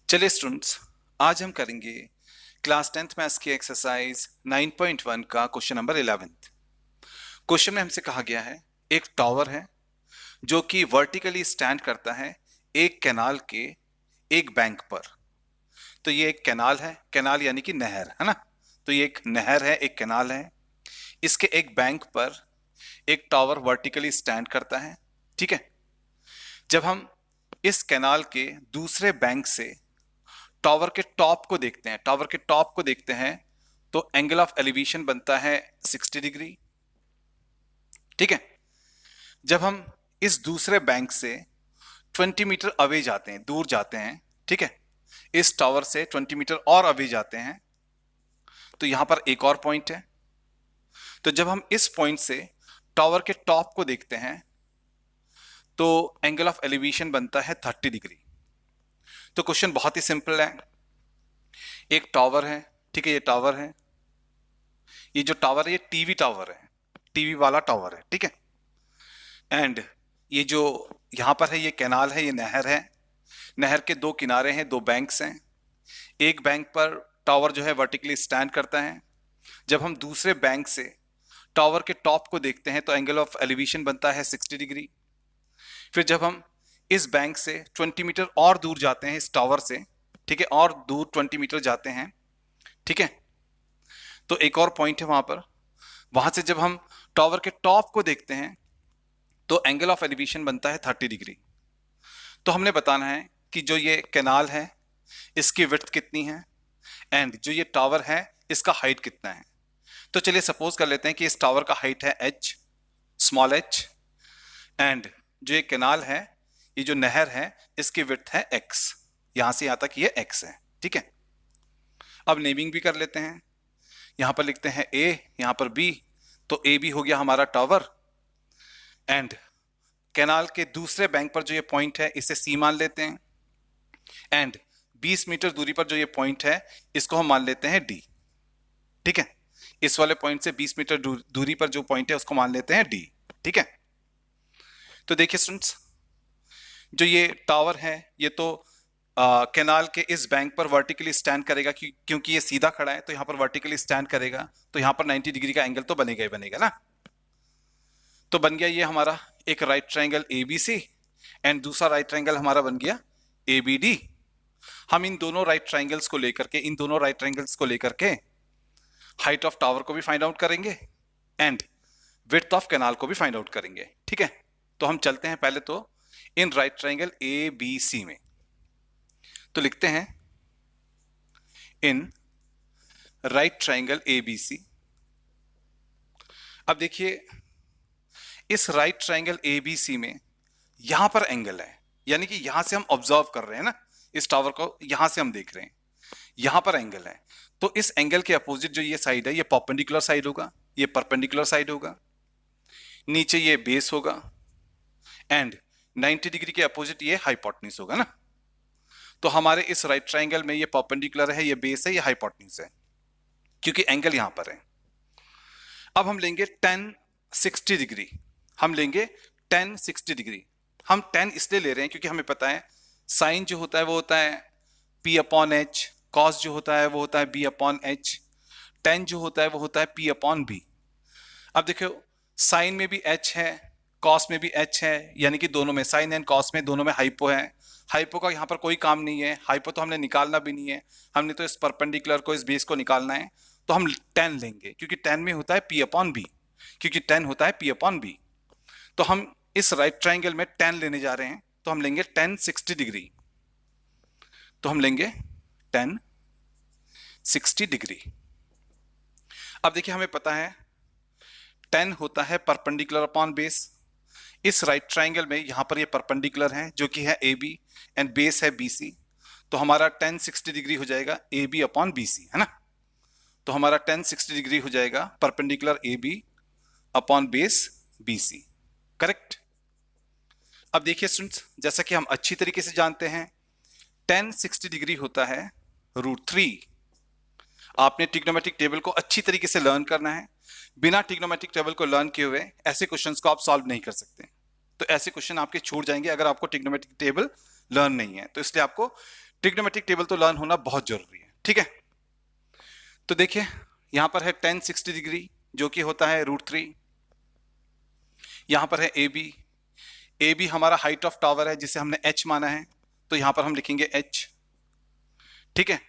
चलिए स्टूडेंट्स, आज हम करेंगे क्लास 10th मैथ्स की एक्सरसाइज 9.1 का क्वेश्चन नंबर 11। क्वेश्चन में हमसे कहा गया है एक टावर है जो कि वर्टिकली स्टैंड करता है एक कैनाल के एक बैंक पर। तो ये एक कैनाल है, कैनाल यानी कि नहर है ना। तो ये एक नहर है, एक कैनाल है, इसके एक बैंक पर एक टावर वर्टिकली स्टैंड करता है। ठीक है, जब हम इस कैनाल के दूसरे बैंक से टावर के टॉप को देखते हैं, टावर के टॉप को देखते हैं तो एंगल ऑफ एलिवेशन बनता है 60 डिग्री। ठीक है, जब हम इस दूसरे बैंक से 20 मीटर अवे जाते हैं, दूर जाते हैं, ठीक है, इस टावर से 20 मीटर और अवे जाते हैं तो यहां पर एक और पॉइंट है। तो जब हम इस पॉइंट से टावर के टॉप को देखते हैं तो एंगल ऑफ एलिवेशन बनता है 30 डिग्री। तो क्वेश्चन बहुत ही सिंपल है। एक टावर है, ठीक है, ये टावर है, ये जो टावर है ये टीवी टावर है, टीवी वाला टावर है। ठीक है, एंड ये जो यहां पर है ये कैनाल है, ये नहर है, नहर के दो किनारे हैं, दो बैंक्स हैं। एक बैंक पर टावर जो है वर्टिकली स्टैंड करता है। जब हम दूसरे बैंक से टावर के टॉप को देखते हैं तो एंगल ऑफ एलिवेशन बनता है 60 डिग्री। फिर जब हम इस बैंक से 20 मीटर और दूर जाते हैं इस टावर से, ठीक है, और दूर 20 मीटर जाते हैं, ठीक है, तो एक और पॉइंट है वहां पर। वहां से जब हम टावर के टॉप को देखते हैं तो एंगल ऑफ एलिवेशन बनता है 30 डिग्री। तो हमने बताना है कि जो ये कैनाल है इसकी विड्थ कितनी है एंड जो ये टावर है इसका हाइट कितना है। तो चलिए सपोज कर लेते हैं कि इस टावर का हाइट है h, स्मॉल h, एंड जो ये कैनाल है, ये जो नहर है, इसकी विड्थ है x, यहां से यहां तक ये x है। ठीक है, अब नेमिंग भी कर लेते हैं। यहां पर लिखते हैं a, यहां पर b, तो a b हो गया हमारा टावर, एंड कैनाल के दूसरे बैंक पर जो ये पॉइंट है इसे c मान लेते हैं, एंड 20 मीटर दूरी पर जो ये पॉइंट है इसको हम मान लेते हैं d। ठीक है, इस वाले पॉइंट से 20 मीटर दूरी पर जो पॉइंट है उसको मान लेते हैं d। ठीक है, तो देखिए स्टूडेंट्स, जो ये टावर है ये तो कैनाल के इस बैंक पर वर्टिकली स्टैंड करेगा, क्योंकि ये सीधा खड़ा है तो यहां पर वर्टिकली स्टैंड करेगा, तो यहां पर 90 डिग्री का एंगल तो बनेगा ही बनेगा ना। तो बन गया ये हमारा एक राइट ट्रायंगल एबीसी, एंड दूसरा राइट ट्रायंगल हमारा बन गया एबीडी। हम इन दोनों राइट ट्रायंगल्स को लेकर के हाइट ऑफ टावर को भी फाइंड आउट करेंगे एंड विड्थ ऑफ कैनाल को भी फाइंड आउट करेंगे। ठीक है, तो हम चलते हैं पहले तो in right triangle A B C में। तो लिखते हैं in right triangle A B C. अब देखिए इस right triangle A B C में यहां पर एंगल है, यानी कि यहां से हम ऑब्जर्व कर रहे हैं ना, इस टावर को यहां से हम देख रहे हैं, यहां पर एंगल है। तो इस एंगल के अपोजिट जो ये साइड है ये परपेंडिकुलर साइड होगा, ये परपेंडिकुलर साइड होगा, नीचे ये बेस होगा, एंड 90 डिग्री के अपोजिट ये हाइपोटेन्यूज होगा ना। तो हमारे इस राइट ट्रायंगल में ये परपेंडिकुलर है, ये बेस है, ये हाइपोटेन्यूज है, क्योंकि एंगल यहां पर है। अब हम लेंगे 1060 डिग्री, हम लेंगे 1060 डिग्री। हम 10 इसलिए ले रहे हैं क्योंकि हमें पता है साइन जो होता है वो होता है P अपॉन एच, कॉस जो होता है वो होता है B अपॉन एच, टेन जो होता है वो होता है P अपॉन बी। अब देखो साइन में भी h है, कॉस में भी h है, यानी कि दोनों में, साइन एंड कॉस में दोनों में हाइपो है। हाइपो का यहाँ पर कोई काम नहीं है, हाइपो तो हमने निकालना भी नहीं है, हमने तो इस परपेंडिकुलर को, इस बेस को निकालना है। तो हम 10 लेंगे क्योंकि 10 में होता है P अपॉन बी, क्योंकि 10 होता है P अपॉन बी। तो हम इस राइट ट्रायंगल में 10 लेने जा रहे हैं, तो हम लेंगे 1060 डिग्री। तो हम लेंगे 1060 डिग्री। अब देखिए हमें पता है 10 होता है परपेंडिकुलर अपॉन बेस। इस राइट ट्रायंगल में यहां पर ये परपेंडिकुलर है जो कि है ए बी, एंड बेस है बी सी। तो हमारा 1060 डिग्री हो जाएगा A B upon B C, है ना। तो हमारा 1060 डिग्री हो जाएगा perpendicular A B upon base B C, correct. अब देखिए स्टूडेंट्स, जैसा कि हम अच्छी तरीके से जानते हैं 1060 डिग्री होता है √3। आपने ट्रिग्नोमेट्रिक टेबल को अच्छी तरीके से लर्न करना है। बिना ट्रिग्नोमेट्रिक टेबल को लर्न किए हुए ऐसे क्वेश्चंस को आप सॉल्व नहीं कर सकते। तो ऐसे क्वेश्चन आपके छूट जाएंगे अगर आपको ट्रिग्नोमेट्रिक टेबल लर्न नहीं है। तो इसलिए आपको ट्रिग्नोमेट्रिक टेबल तो लर्न होना बहुत जरूरी है, ठीक है। तो देखिए यहां पर है tan 60 डिग्री जो कि होता है √3। यहां पर है ए बी हमारा हाइट ऑफ टावर है जिसे हमने h माना है, तो यहां पर हम लिखेंगे h, ठीक है।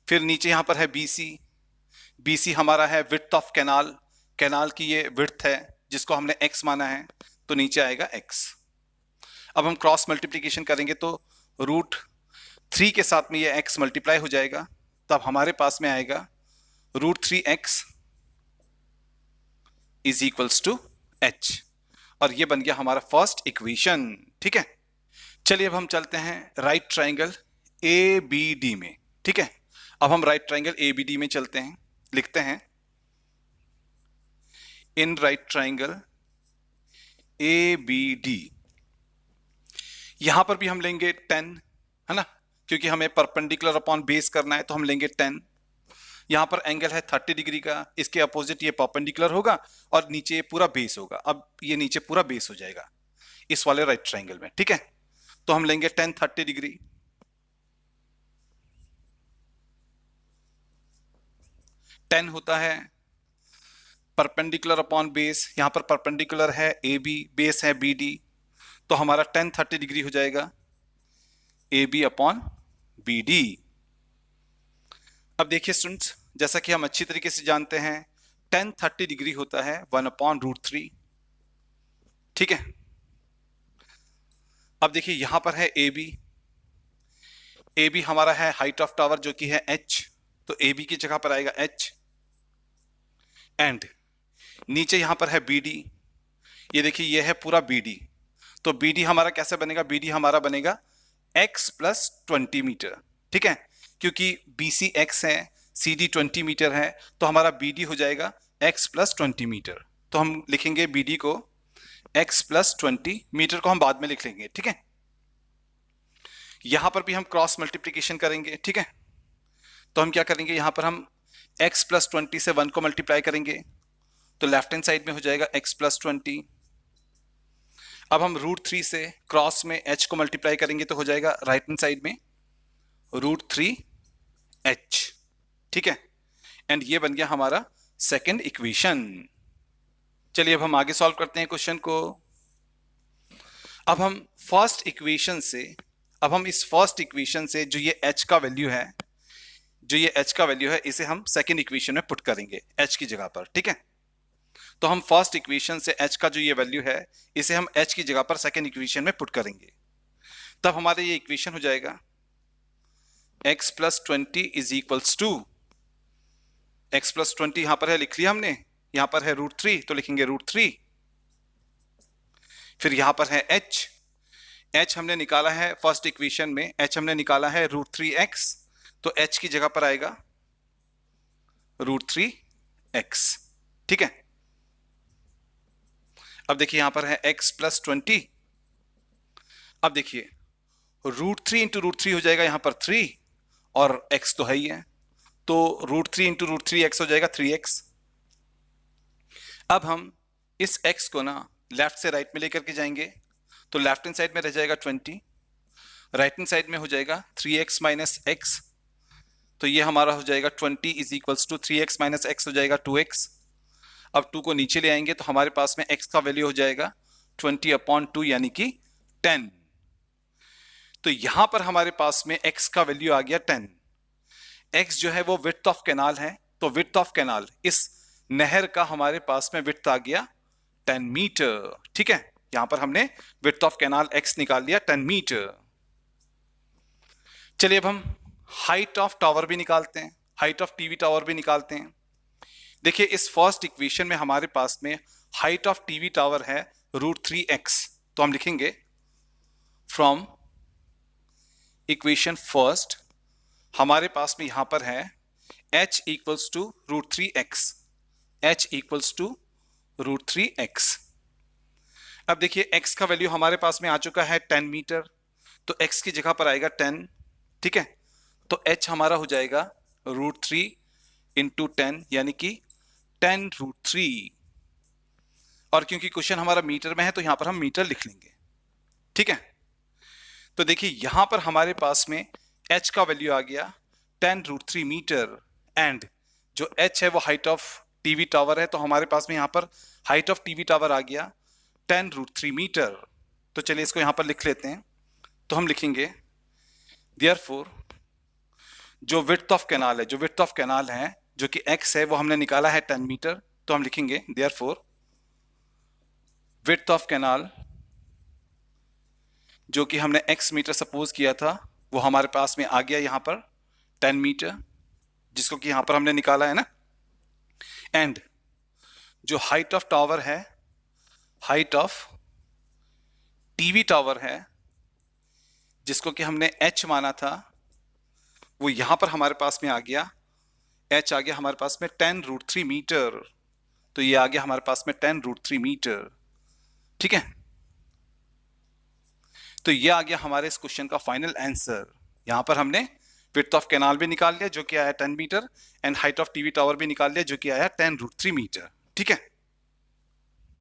फिर नीचे यहां पर है बी सी हमारा है विड्थ ऑफ कैनाल, कैनाल की ये विड्थ है जिसको हमने x माना है, तो नीचे आएगा x। अब हम क्रॉस मल्टीप्लीकेशन करेंगे तो √3 के साथ में ये x मल्टीप्लाई हो जाएगा, तब हमारे पास में आएगा √3x is equals to h, और ये बन गया हमारा फर्स्ट इक्वेशन, ठीक है। चलिए अब हम चलते हैं राइट ट्राइंगल ABD में, ठीक है। अब हम राइट ट्राइंगल ABD में चलते हैं, लिखते हैं इन राइट ट्राइंगल ABD। यहां पर भी हम लेंगे 10, है ना, क्योंकि हमें परपेंडिकुलर अपॉन बेस करना है, तो हम लेंगे 10। यहां पर एंगल है 30 डिग्री का, इसके अपोजिट ये परपेंडिकुलर होगा और नीचे ये पूरा बेस होगा। अब ये नीचे पूरा बेस हो जाएगा इस वाले राइट ट्राइंगल में, ठीक है। तो हम लेंगे 10 30 डिग्री। टेन होता है परपेंडिकुलर अपॉन बेस, यहां पर परपेंडिकुलर है AB, बेस है BD, तो हमारा 10 30 डिग्री हो जाएगा AB अपॉन BD। अब देखिए स्टूडेंट्स, जैसा कि हम अच्छी तरीके से जानते हैं 10 30 डिग्री होता है 1/√3, ठीक है। अब देखिए यहां पर है AB हमारा है हाइट ऑफ टावर जो कि है h, तो AB की जगह पर आएगा h, एंड नीचे यहां पर है BD, ये देखिए ये है पूरा BD, तो BD हमारा कैसे बनेगा, BD हमारा बनेगा x + 20 मीटर, ठीक है। क्योंकि BC x है, CD 20 मीटर है, तो हमारा BD हो जाएगा x + 20 मीटर। तो हम लिखेंगे BD को x + 20 मीटर को हम बाद में लिख लेंगे, ठीक है। यहां पर भी हम क्रॉस मल्टीप्लीकेशन करेंगे, ठीक है। तो हम क्या करेंगे, यहां पर हम x + 20 से 1 को मल्टीप्लाई करेंगे, तो लेफ्ट हैंड साइड में हो जाएगा x + 20। अब हम √3 से क्रॉस में h को मल्टीप्लाई करेंगे तो हो जाएगा राइट हैंड साइड में √3h, ठीक है। एंड ये बन गया हमारा सेकंड इक्वेशन। चलिए अब हम आगे सॉल्व करते हैं क्वेश्चन को। अब हम इस फर्स्ट इक्वेशन से जो ये h का वैल्यू है, इसे हम सेकंड इक्वेशन में पुट करेंगे h की जगह पर, ठीक है। तो हम फर्स्ट इक्वेशन से h का जो ये वैल्यू है इसे हम h की जगह पर सेकंड इक्वेशन में पुट करेंगे, तब हमारे ये इक्वेशन हो जाएगा x + 20 is equals to, x + 20 यहां पर है लिख लिया हमने, यहां पर है √3 तो लिखेंगे √3, फिर यहां पर है h हमने निकाला है फर्स्ट इक्वेशन में, h हमने निकाला है √3x, तो h की जगह पर आएगा √3x, ठीक है। अब देखिए यहां पर है x + 20, अब देखिए √3 × √3 हो जाएगा यहां पर 3, और x तो है ही है, तो √3 × √3x हो जाएगा 3x। अब हम इस x को ना लेफ्ट से राइट में लेकर के जाएंगे, तो लेफ्ट हैंड साइड में रह जाएगा 20, राइट हैंड साइड में हो जाएगा 3x - x, तो ये हमारा हो जाएगा 20 is equals to 3x - x हो जाएगा 2x। अब 2 को नीचे ले आएंगे तो हमारे पास में x का वैल्यू हो जाएगा 20/2 यानी कि 10। तो यहां पर हमारे पास में x का वैल्यू आ गया 10। x जो है वो विड्थ ऑफ कैनाल है, तो विड्थ ऑफ कैनाल इस नहर का हमारे पास में विड्थ आ गया 10 मीटर, ठीक है। यहां पर हमने विड्थ ऑफ कैनाल x निकाल लिया 10 मीटर। चलिए अब हम हाइट ऑफ टावर भी निकालते हैं, हाइट ऑफ टीवी टावर भी निकालते हैं। देखिए इस फर्स्ट इक्वेशन में हमारे पास में हाइट ऑफ टीवी टावर है √3x, तो हम लिखेंगे फ्रॉम इक्वेशन फर्स्ट हमारे पास में यहां पर है h equals to √3x, h equals to √3x। अब देखिए x का वैल्यू हमारे पास में आ चुका है 10 मीटर, तो x की जगह पर आएगा 10, ठीक है। तो h हमारा हो जाएगा √3 × 10 यानी कि 10√3, और क्योंकि क्वेश्चन हमारा मीटर में है तो यहां पर हम मीटर लिख लेंगे, ठीक है। तो देखिए यहां पर हमारे पास में h का वैल्यू आ गया 10√3 मीटर, एंड जो h है वो हाइट ऑफ टीवी टावर है, तो हमारे पास में यहाँ पर हाइट ऑफ टीवी टावर आ गया 10√3 मीटर। तो चलिए इसको यहाँ पर लिख लेते हैं। तो हम लिखेंगे देयरफॉर जो विड्थ ऑफ कैनाल है, जो विड्थ ऑफ कैनाल है जो कि x है वो हमने निकाला है 10 मीटर, तो हम लिखेंगे देयरफॉर विड्थ ऑफ कैनाल जो कि हमने x मीटर सपोज किया था वो हमारे पास में आ गया यहाँ पर 10 मीटर, जिसको कि यहाँ पर हमने निकाला है ना। एंड जो हाइट ऑफ टावर है, हाइट ऑफ टीवी टावर है जिसको कि हमने h माना था, वो यहां पर हमारे पास में आ गया, h आ गया हमारे पास में 10√3 मीटर। तो ये आ गया हमारे पास में 10√3 मीटर। ठीक है, तो ये आ गया हमारे इस क्वेश्चन का फाइनल आंसर। यहां पर हमने विड्थ ऑफ कैनाल भी निकाल लिया जो कि आया 10 metre, and height of TV tower भी निकाल लिया जो कि आया 10√3 मीटर। ठीक है।